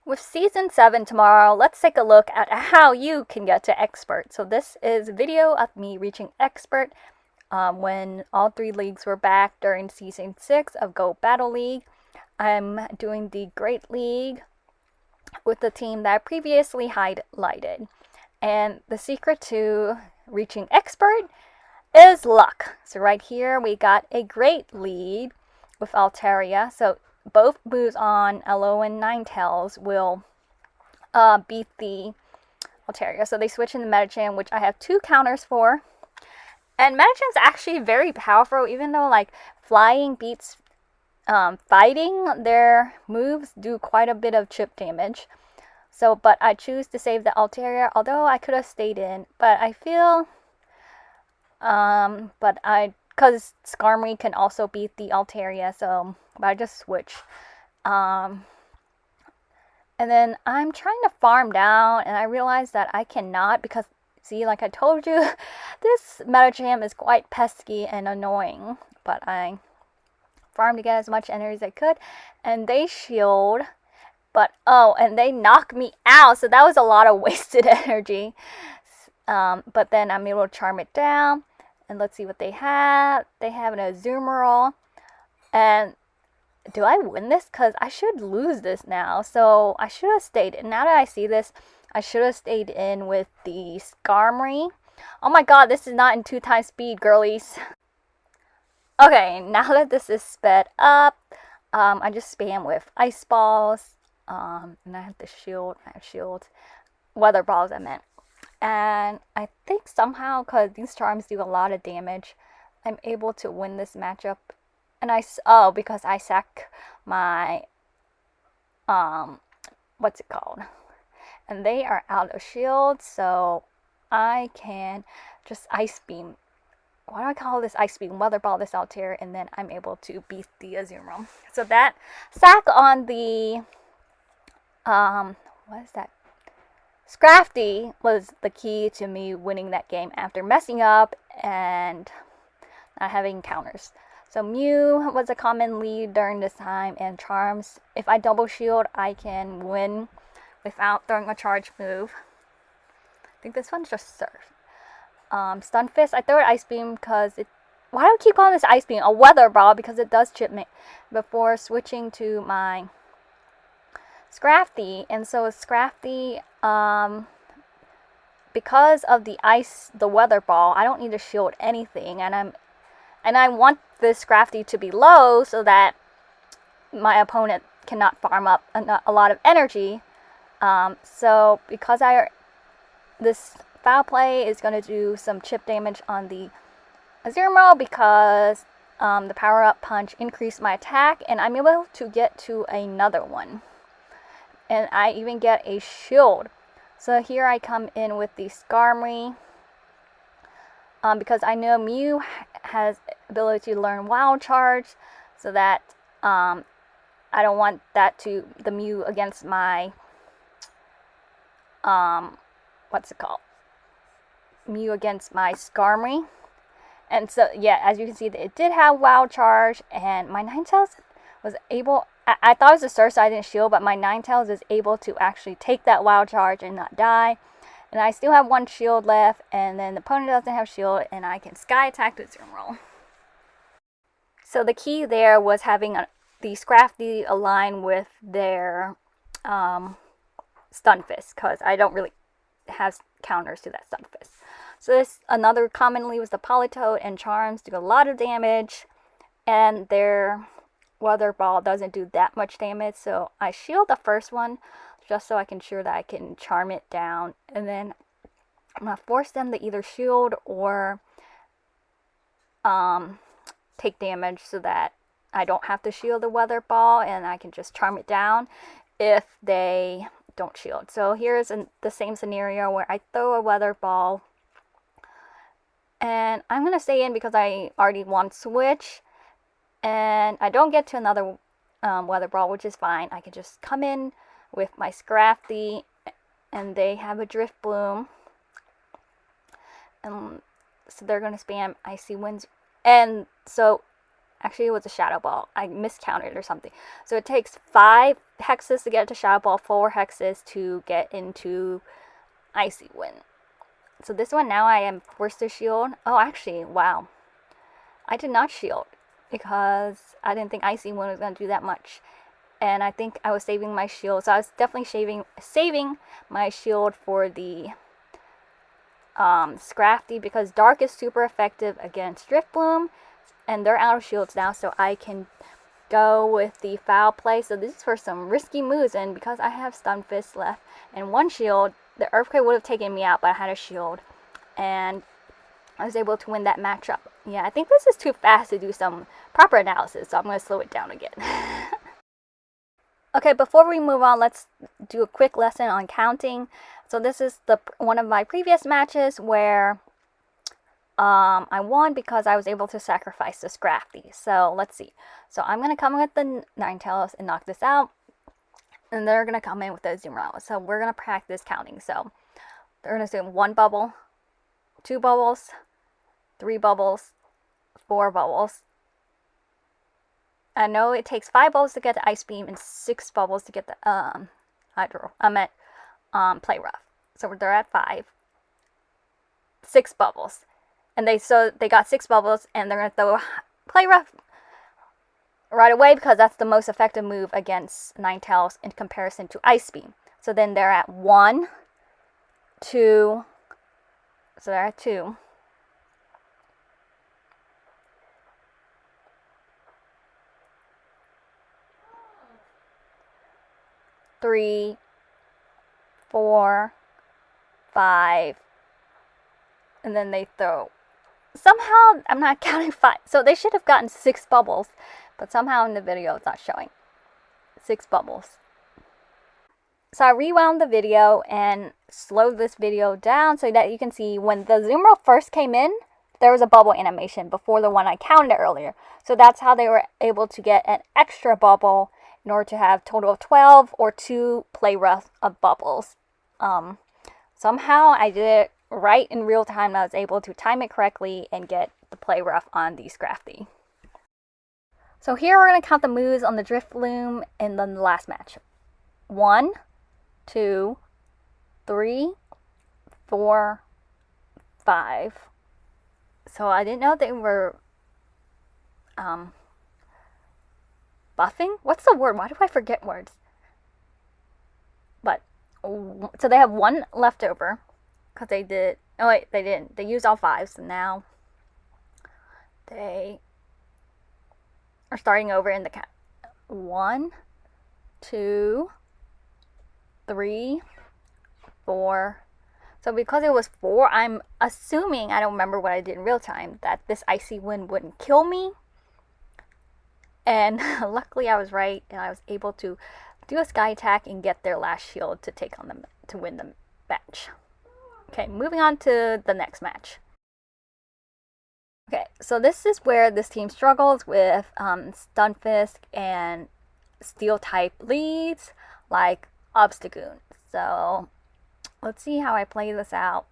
With Season 7 tomorrow, let's take a look at how you can get to Expert. So this is a video of me reaching Expert when all 3 leagues were back during Season 6 of Go Battle League. I'm doing the Great League with the team that I previously highlighted. And the secret to reaching Expert is luck. So right here we got a great lead with Altaria. So both moves on Elo and Ninetales will beat the Altaria. So they switch in the Medicham, which I have 2 counters for. And Medicham's actually very powerful, even though like flying beats fighting, their moves do quite a bit of chip damage. So, but I choose to save the Altaria, although I could have stayed in. But I feel, because Skarmory can also beat the Altaria, so, but I just switch. And then I'm trying to farm down, and I realize that I cannot because, see, like I told you, this Medicham is quite pesky and annoying. But I farmed to get as much energy as I could, and they shield. But, oh, and they knock me out, so that was a lot of wasted energy. But then I'm able to charm it down, and let's see what they have. They have an Azumarill, and do I win this? Because I should lose this now, so I should have stayed. And now that I see this, I should have stayed in with the Skarmory. Oh my god, this is not in 2x speed, girlies. Okay, now that this is sped up, I just spam with Ice Balls. And I have the shield. I have shields. Weather Balls, I meant. And I think somehow, because these charms do a lot of damage, I'm able to win this matchup. And because I sack my, what's it called? And they are out of shield, so I can just Ice Beam. What do I call this? Ice Beam, Weather Ball this Altair, and then I'm able to beat the Azumarill. So that sack on the, what is that? Scrafty was the key to me winning that game after messing up and not having counters. So Mew was a common lead during this time, and Charms. If I double shield, I can win without throwing a charge move. I think this one's just Surf. Stunfisk, I throw an Ice Beam because it... Why do I keep calling this Ice Beam? A Weather Ball, because it does chip me before switching to my Scrafty. And so Scrafty, because of the Weather Ball, I don't need to shield anything, and I want this Scrafty to be low so that my opponent cannot farm up a lot of energy. So because this Foul Play is going to do some chip damage on the Azumarill because the Power Up Punch increased my attack, and I'm able to get to another one. And I even get a shield. So here I come in with the Skarmory. Because I know Mew has ability to learn Wild Charge, so that I don't want the Mew against my Mew against my Skarmory. And so yeah, as you can see, it did have Wild Charge, and my Ninetales was able. I thought it was a Surf, so I didn't shield, but my Ninetales is able to actually take that Wild Charge and not die. And I still have 1 shield left, and then the opponent doesn't have shield, and I can Sky Attack the Azumarill. So the key there was having the Scrafty align with their Stunfisk, because I don't really have counters to that Stunfisk. So this another commonly was the Politoed, and Charms do a lot of damage, and their Weather Ball doesn't do that much damage, so I shield the first one just so I can ensure that I can charm it down, and then I'm going to force them to either shield or take damage so that I don't have to shield the Weather Ball, and I can just charm it down if they don't shield. So here's the same scenario where I throw a Weather Ball, and I'm going to stay in because I already want switch, and I don't get to another Weather Ball, which is fine. I can just come in with my Scrafty, and they have a Drift Bloom, and so they're going to spam Icy Winds, and so Actually, it was a Shadow Ball. I miscounted or something. So it takes 5 hexes to get to Shadow Ball, 4 hexes to get into Icy Wind. So this one now I am forced to shield. Oh, actually, wow. I did not shield because I didn't think Icy Wind was going to do that much. And I think I was saving my shield. So I was definitely saving my shield for the Scrafty, because Dark is super effective against Drifloon. And they're out of shields now, so I can go with the Foul Play. So this is for some risky moves, and because I have Stunfisk left and 1 shield, the Earthquake would have taken me out, but I had a shield. And I was able to win that matchup. Yeah, I think this is too fast to do some proper analysis, so I'm going to slow it down again. Okay, before we move on, let's do a quick lesson on counting. So this is one of my previous matches where I won because I was able to sacrifice the Scrafty. So let's see. So I'm going to come in with the Ninetales and knock this out. And they're going to come in with the Azumarill. So we're going to practice counting. So they're going to do 1 bubble, 2 bubbles, 3 bubbles, 4 bubbles. I know it takes 5 bubbles to get the Ice Beam and 6 bubbles to get the Hydro. I meant Play Rough. So they're at 5. 6 bubbles. And they got 6 bubbles, and they're going to throw Play Rough right away because that's the most effective move against Ninetales in comparison to Ice Beam. So then they're at 1, 2, so they're at 2. 3, 4, 5, and then they throw. Somehow, I'm not counting 5. So they should have gotten 6 bubbles, but somehow in the video it's not showing 6 bubbles. So I rewound the video and slowed this video down so that you can see when the Azumarill first came in, there was a bubble animation before the one I counted earlier. So that's how they were able to get an extra bubble in order to have a total of 12 or 2 Play Rough of bubbles. Somehow I did it right in real time. I was able to time it correctly and get the Play Rough on the Scrafty. So here we're going to count the moves on the Drifloon in the last match. 1, 2, 3, 4, 5. So I didn't know they were buffing? What's the word? Why do I forget words? But, so they have 1 left over. Because they did, oh wait, they didn't. They used all 5, so now they are starting over in the count. 1, 2, 3, 4. So because it was 4, I'm assuming, I don't remember what I did in real time, that this Icy Wind wouldn't kill me. And luckily I was right, and I was able to do a Sky Attack and get their last shield to take on them to win the match. Okay, moving on to the next match. Okay, so this is where this team struggles with Stunfisk and Steel type leads like Obstagoon. So let's see how I play this out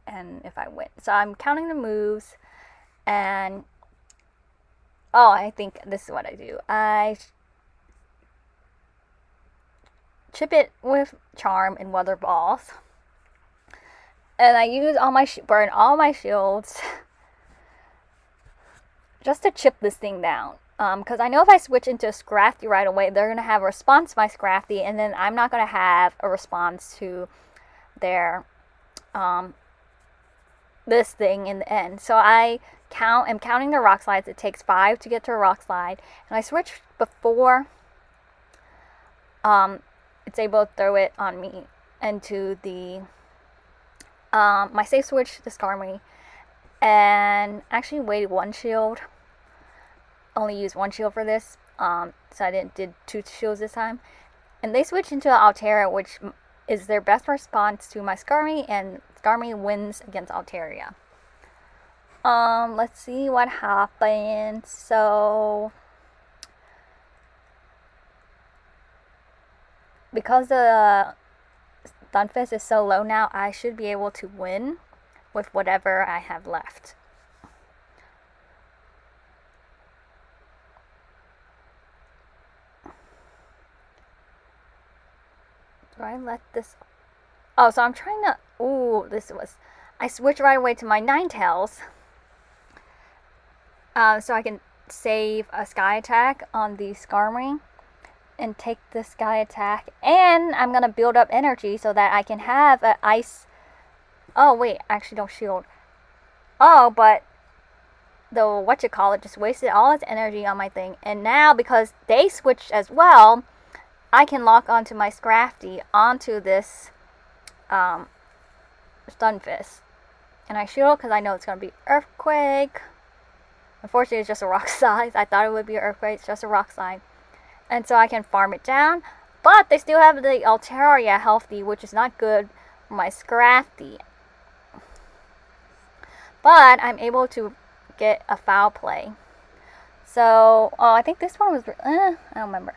and if I win. So I'm counting the moves, and oh, I think this is what I do. I chip it with Charm and Weather Balls. And I use all my burn all my shields just to chip this thing down. Because I know if I switch into a Scrafty right away, they're going to have a response to my Scrafty, and then I'm not going to have a response to their this thing in the end. So I'm counting the Rock Slides. It takes 5 to get to a Rock Slide, and I switch before it's able to throw it on me into the my safe switch to Skarmory, and actually waited 1 shield. Only used 1 shield for this, so I did 2 shields this time. And they switched into Altaria, which is their best response to my Skarmory, and Skarmory wins against Altaria. Let's see what happened. So because the Stunfisk is so low now, I should be able to win with whatever I have left. Do I let this... Oh, so I'm trying to... Ooh, this was... I switched right away to my Ninetales. So I can save a Sky Attack on the Skarmory and take the Sky Attack. And I'm going to build up energy so that I can have an Ice... Oh, wait. I actually don't shield. Oh, but the whatchamacallit just wasted all its energy on my thing. And now, because they switched as well, I can lock onto my Scrafty onto this Stunfisk. And I shield because I know it's going to be Earthquake. Unfortunately, it's just a rock size. I thought it would be an Earthquake. It's just a rock size. And so I can farm it down. But they still have the Altaria healthy, which is not good for my Scrafty. But I'm able to get a foul play. So, I think this one was... I don't remember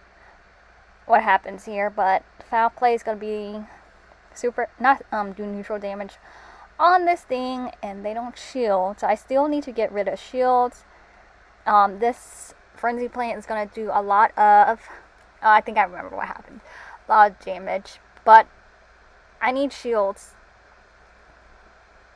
what happens here. But foul play is going to be super... Not do neutral damage on this thing, and they don't shield, so I still need to get rid of shields. This Frenzy Plant is going to do a lot of... I think I remember what happened. A lot of damage, but I need shields.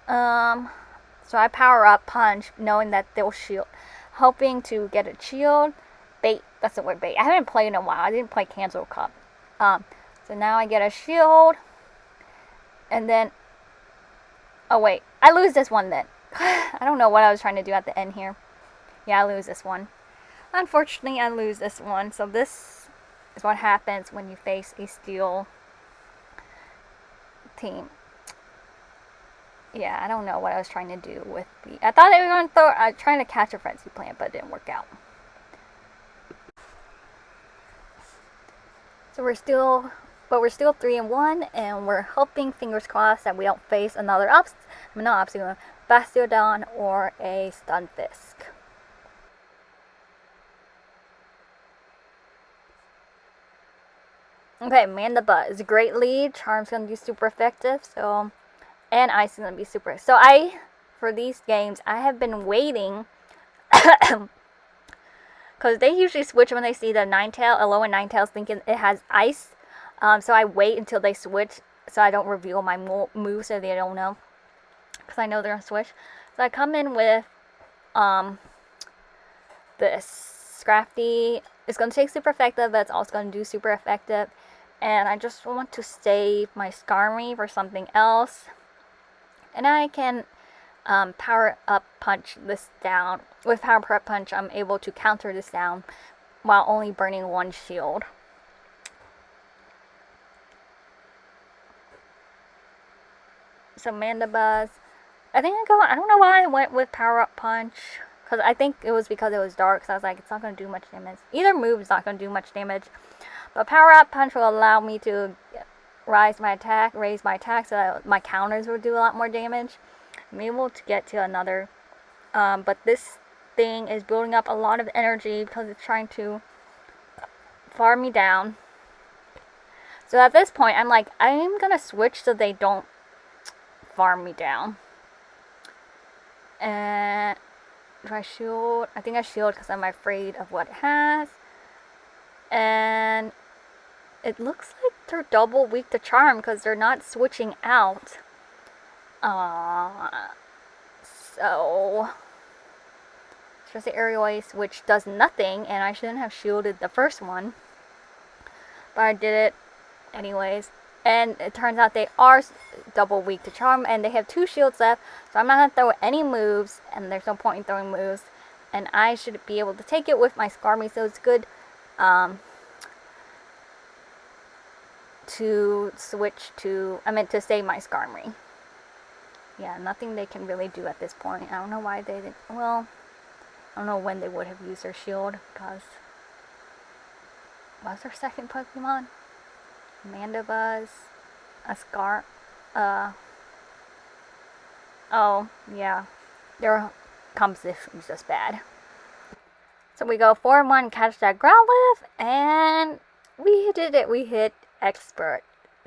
So I power up Punch, knowing that they'll shield. Hoping to get a shield. Bait, that's the word, bait. I haven't played in a while. I didn't play Cancel Cup. So now I get a shield. And then... Oh, wait. I lose this one then. I don't know what I was trying to do at the end here. Yeah, I lose this one. Unfortunately, I lose this one. So this is what happens when you face a steel team. Yeah, I don't know what I was trying to do with the... I thought they were going to throw... I was trying to catch a Frenzy Plant, but it didn't work out. So we're still 3-1, and we're hoping, fingers crossed, that we don't face another Bastiodon or a Stunfisk. Okay, Mandibuzz is a great lead. Charm's gonna be super effective, so... And Ice is gonna be super... So for these games, I have been waiting... Because they usually switch when they see the Ninetale, Alolan Ninetales, thinking it has Ice. So I wait until they switch, so I don't reveal my moves so they don't know. Because I know they're going to switch. So I come in with this Scrafty. It's going to take super effective, but it's also going to do super effective. And I just want to save my Skarmory for something else. And I can power up punch this down. With power up punch, I'm able to counter this down while only burning one shield. So Mandibuzz, I don't know why I went with Power Up Punch, because I think it was because it was dark, so I was like, it's not going to do much damage. Either move is not going to do much damage, but Power Up Punch will allow me to raise my attack, so that my counters will do a lot more damage. I'm able to get to another, but this thing is building up a lot of energy because it's trying to farm me down. So at this point, I'm like, I'm going to switch so they don't farm me down. And do I shield? I think I shield because I'm afraid of what it has. And it looks like they're double weak to charm because they're not switching out. So it's just the Aerial Ace, which does nothing, and I shouldn't have shielded the first one, but I did it anyways. And it turns out they are double weak to charm, and they have 2 shields left, so I'm not going to throw any moves, and there's no point in throwing moves. And I should be able to take it with my Skarmory, so it's good to switch to... to save my Skarmory. Yeah, nothing they can really do at this point. I don't know why they didn't... Well, I don't know when they would have used their shield, because... What's their second Pokemon? Mandibuzz, oh, yeah. Their composition is just bad. So we go 4-1, catch that Growlithe, and we did it. We hit Expert.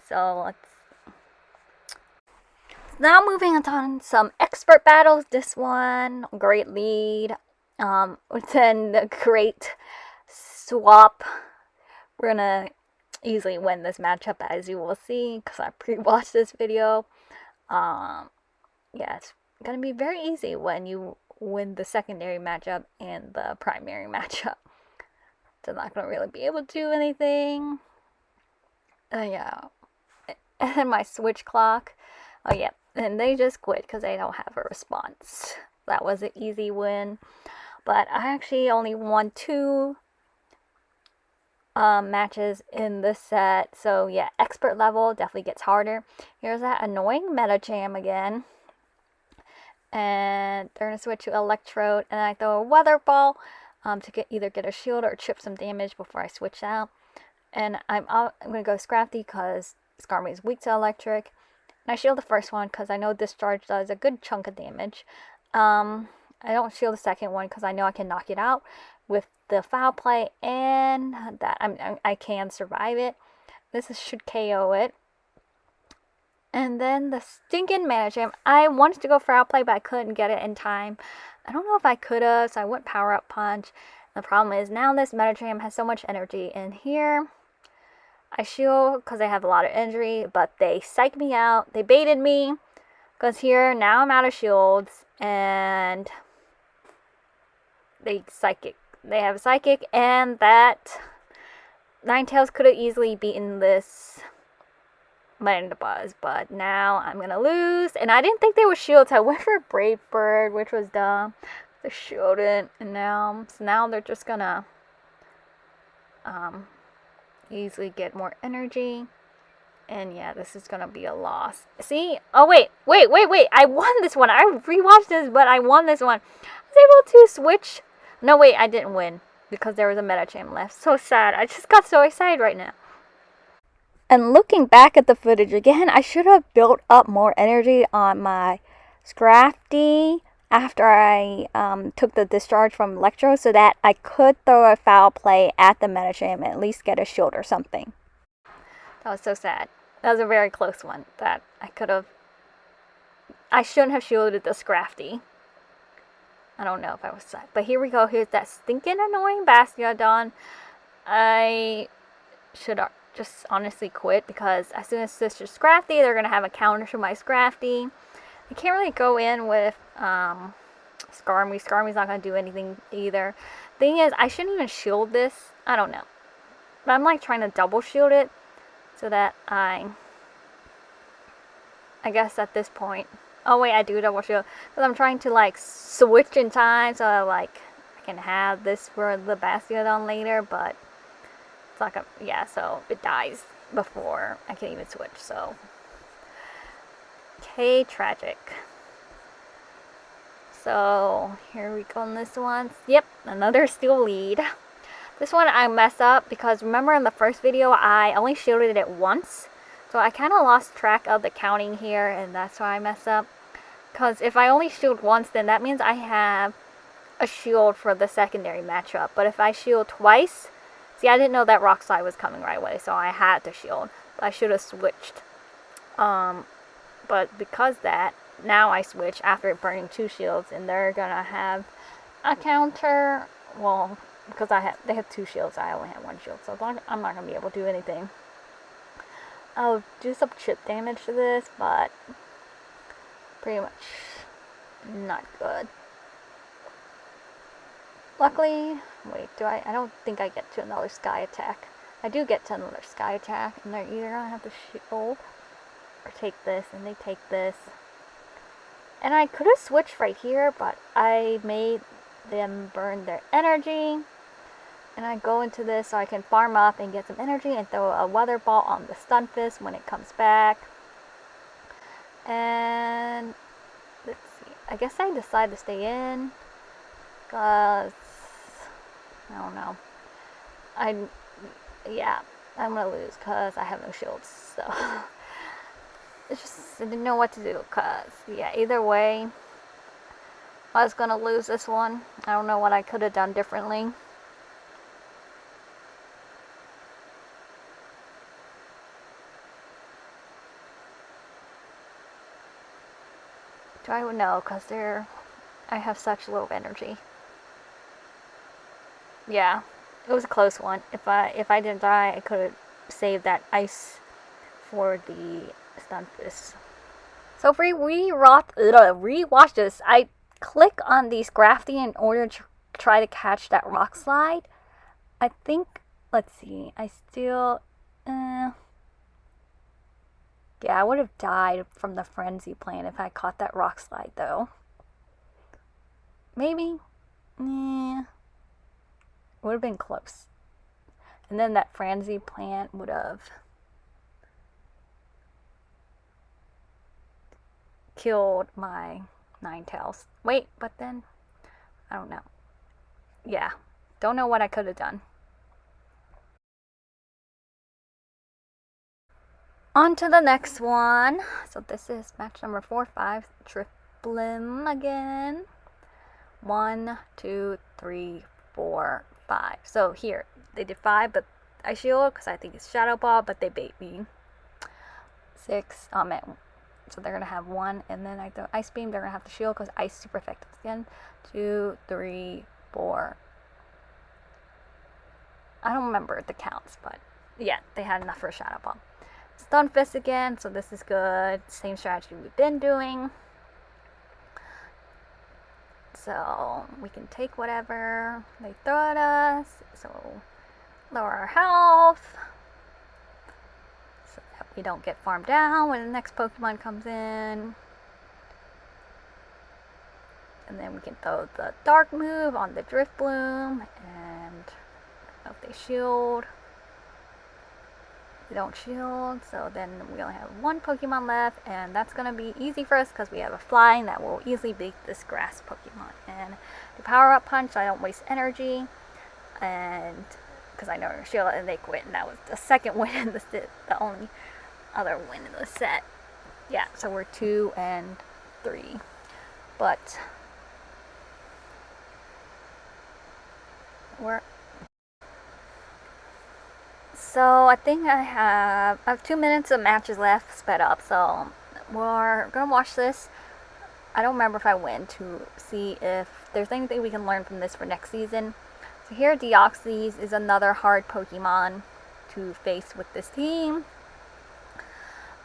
So let's... Now moving on to some Expert battles. This one, great lead. Then the great swap. We're gonna easily win this matchup, as you will see, because I pre-watched this video. Yeah, it's gonna be very easy when you win the secondary matchup and the primary matchup. So I'm not gonna really be able to do anything. Yeah. And then my switch clock. Oh yeah, and they just quit because they don't have a response. That was an easy win. But I actually only won 2 matches in this set. So yeah, expert level definitely gets harder. Here's that annoying Medicham again. And they're gonna switch to Electrode, and I throw a Weather Ball to either get a shield or chip some damage before I switch out. And I'm gonna go Scrafty because Skarmory is weak to Electric. And I shield the first one because I know Discharge does a good chunk of damage. I don't shield the second one because I know I can knock it out with the Foul Play, and that I can survive it. This should KO it. And then the stinking Medicham. I wanted to go Foul Play, but I couldn't get it in time. I don't know if I could have, so I went Power Up Punch. The problem is now this Medicham has so much energy in here. I shield because I have a lot of injury, but they psyched me out. They baited me because here now I'm out of shields, and they have a Psychic, and that Ninetales could have easily beaten this Mandibuzz, but now I'm gonna lose. And I didn't think they were shields. I went for Brave Bird, which was dumb. They shielded, and now they're just gonna easily get more energy. And yeah, this is gonna be a loss. See? Oh wait! I won this one. I rewatched this, but I won this one. I was able to switch. No, wait, I didn't win because there was a Medicham left. So sad. I just got so excited right now. And looking back at the footage again, I should have built up more energy on my Scrafty after I took the discharge from Electro so that I could throw a Foul Play at the Medicham and at least get a shield or something. That was so sad. That was a very close one that I shouldn't have shielded the Scrafty. I don't know if I was sad. But here we go. Here's that stinking annoying Bastiodon. I should just honestly quit because as soon as this is Scrafty, they're going to have a counter to my Scrafty. I can't really go in with Skarmory. Skarmory's not going to do anything either. Thing is, I shouldn't even shield this. I don't know. But I'm like trying to double shield it so that I guess at this point. Oh wait, I do double shield because I'm trying to like switch in time so I can have this for the Bastiodon later, but it's not gonna, yeah, so it dies before I can even switch, so okay, tragic. So here we go on this one. Yep, another steel lead. This one I messed up because remember in the first video I only shielded it once, so I kind of lost track of the counting here, and that's why I messed up. Because if I only shield once, then that means I have a shield for the secondary matchup. But if I shield twice, see, I didn't know that Rock Slide was coming right away, so I had to shield. I should have switched. But because that, now I switch after burning 2 shields, and they're gonna have a counter. Well, because they have 2 shields, I only have 1 shield, so I'm not gonna be able to do anything. I'll do some chip damage to this, but pretty much not good. Luckily, wait, I don't think I get to another Sky Attack. I do get to another Sky Attack, and they're either gonna have to shield or take this, and they take this. And I could have switched right here, but I made them burn their energy. And I go into this so I can farm up and get some energy and throw a Weather Ball on the Stunfisk when it comes back. And let's see. I guess I decide to stay in because I don't know. Yeah, I'm gonna lose because I have no shields. So it's just I didn't know what to do because yeah, either way I was gonna lose this one. I don't know what I could have done differently. Do I know? Because I have such low energy. Yeah, it was a close one. If I didn't die, I could have save that ice for the Stunfisk. So if we rewatch this, I click on the Scrafty in order to try to catch that rock slide. I think, let's see, I still, yeah, I would have died from the Frenzy Plant if I caught that rock slide though. Maybe, yeah, it would have been close. And then that Frenzy Plant would have killed my Ninetales. Wait, but then, I don't know. Yeah, don't know what I could have done. On to the next one. So this is match number 4-5. Drifblim again. 1, 2, 3, 4, 5. So here, they did 5, but I shield because I think it's Shadow Ball, but they bait me. 6, so they're going to have 1, and then I throw Ice Beam, they're going to have to shield because Ice super effective again. 2, 3, 4. I don't remember the counts, but yeah, they had enough for a Shadow Ball. Stunfisk again, so this is good. Same strategy we've been doing. So we can take whatever they throw at us. So lower our health. So that we don't get farmed down when the next Pokemon comes in. And then we can throw the Dark move on the Drifblim. And if they shield. They don't shield, so then we only have 1 Pokemon left, and that's going to be easy for us because we have a flying that will easily beat this grass Pokemon. And the power up punch, so I don't waste energy, and because I know shield and they quit, and that was the second win in the set, the only other win in the set. Yeah, so we're 2 and 3, but we're. So I think I have 2 minutes of matches left sped up, so we're gonna watch this. I don't remember if I win, to see if there's anything we can learn from this for next season. So here Deoxys is another hard Pokemon to face with this team.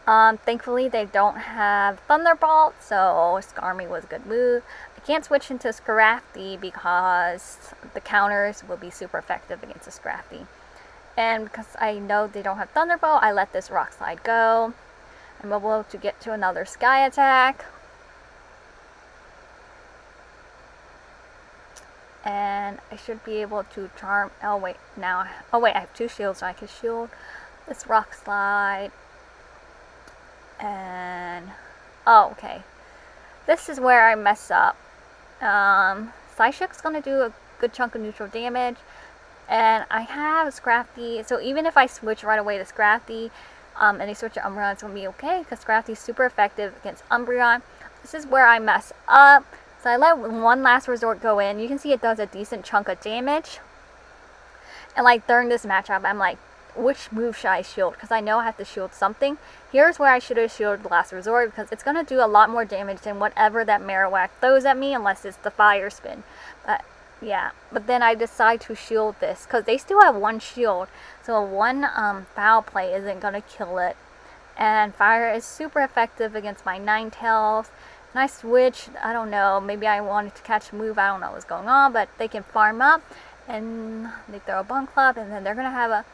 Thankfully they don't have Thunderbolt, so Skarmy was a good move. I can't switch into Scrafty because the counters will be super effective against a Scrafty. And because I know they don't have Thunderbolt, I let this Rock Slide go. I'm able to get to another Sky Attack. And I should be able to charm. Oh wait, I have 2 shields, so I can shield this Rock Slide. And oh, okay. This is where I mess up. Psyshock's gonna do a good chunk of neutral damage. And I have Scrafty, so even if I switch right away to Scrafty, and they switch to Umbreon, it's going to be okay, because Scrafty is super effective against Umbreon. This is where I mess up. So I let one last resort go in. You can see it does a decent chunk of damage. And like during this matchup, I'm like, which move should I shield? Because I know I have to shield something. Here's where I should have shielded the last resort, because it's going to do a lot more damage than whatever that Marowak throws at me, unless it's the Fire Spin. But yeah, but then I decide to shield this because they still have 1 shield, so 1 foul play isn't gonna kill it. And fire is super effective against my Ninetales. And I switched, I don't know, maybe I wanted to catch a move, I don't know what's going on, but they can farm up and they throw a Bone Club, and then they're gonna have a.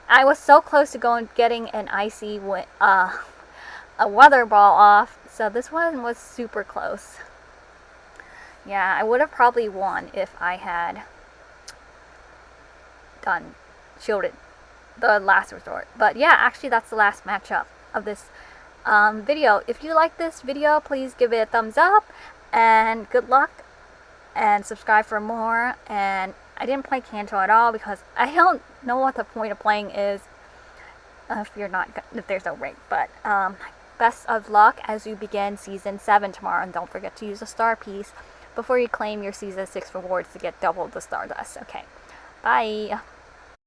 I was so close to getting an icy a Weather Ball off, so this one was super close. Yeah, I would have probably won if I had shielded the last resort. But yeah, actually that's the last matchup of this video. If you like this video, please give it a thumbs up, and good luck, and subscribe for more. And I didn't play Kanto at all because I don't know what the point of playing is if there's no rank. But best of luck as you begin Season 7 tomorrow, and don't forget to use a star piece before you claim your Season 6 rewards to get double the Stardust. Okay, bye!